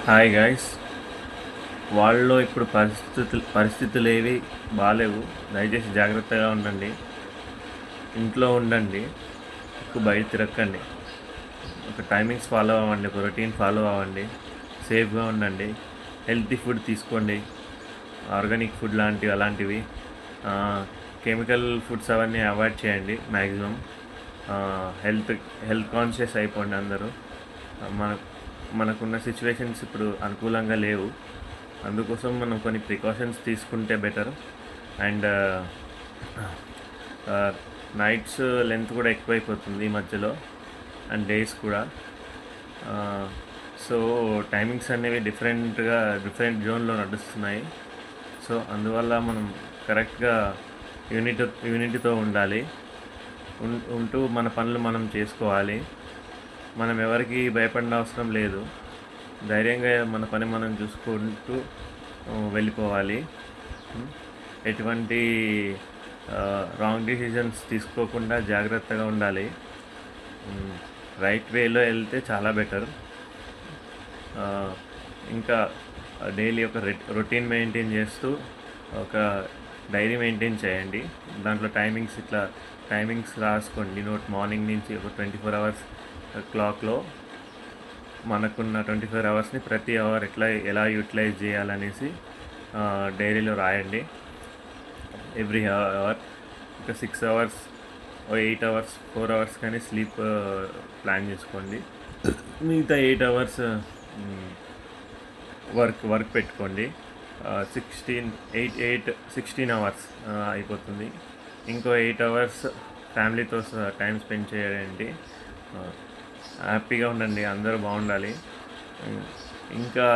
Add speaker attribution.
Speaker 1: Hi guys. వాళ్ళలో ఇప్పుడు పరిస్థితులు ఏవి బాగాలేవు. దయచేసి జాగ్రత్తగా ఉండండి. ఇంట్లో ఉండండి. ఎక్కువ బయట తిరగకండి. ఒక టైమింగ్స్ ఫాలో అవ్వండి. ఒక రొటీన్ ఫాలో అవ్వండి. సేఫ్గా ఉండండి. హెల్తీ ఫుడ్ తీసుకోండి. ఆర్గానిక్ ఫుడ్ అలాంటివి కెమికల్ ఫుడ్స్ అవన్నీ అవాయిడ్ చేయండి మ్యాక్సిమం. హెల్త్ హెల్త్ కాన్షియస్ అయిపోండి అందరూ. మన మనకున్న సిచ్యువేషన్స్ ఇప్పుడు అనుకూలంగా లేవు. అందుకోసం మనం కొన్ని ప్రికాషన్స్ తీసుకుంటే బెటర్. అండ్ నైట్స్ లెంత్ కూడా ఎక్కువైపోతుంది ఈ మధ్యలో, అండ్ డేస్ కూడా. సో టైమింగ్స్ అనేవి డిఫరెంట్ జోన్లో నడుస్తున్నాయి. సో అందువల్ల మనం కరెక్ట్గా యూనిటీతో ఉండాలి. ఉంటూ మన పనులు మనం చేసుకోవాలి. మనం ఎవరికి భయపడిన అవసరం లేదు. ధైర్యంగా మన పని మనం చూసుకుంటూ వెళ్ళిపోవాలి. ఎటువంటి రాంగ్ డిసిజన్స్ తీసుకోకుండా జాగ్రత్తగా ఉండాలి. రైట్ వేలో వెళ్తే చాలా బెటర్. ఇంకా డైలీ ఒక రొటీన్ మెయింటైన్ చేస్తూ ఒక డైరీ మెయింటైన్ చేయండి. దాంట్లో టైమింగ్స్ రాసుకోండి. మార్నింగ్ నుంచి ఒక 24 అవర్స్ క్లాక్లో మనకున్న 24 అవర్స్ని ప్రతి అవర్ ఎలా యూటిలైజ్ చేయాలనేసి డైరీలో రాయండి. ఎవ్రీ అవర్ ఒక 6 అవర్స్, 8 అవర్స్, 4 అవర్స్ కానీ స్లీప్ ప్లాన్ చేసుకోండి. మిగతా 8 అవర్స్ వర్క్ పెట్టుకోండి. 16 అవర్స్ అయిపోతుంది. ఇంకో 8 అవర్స్ ఫ్యామిలీతో టైం స్పెండ్ చేయండి. హ్యాపీగా ఉండండి. అందరూ బాగుండాలి. ఇంకా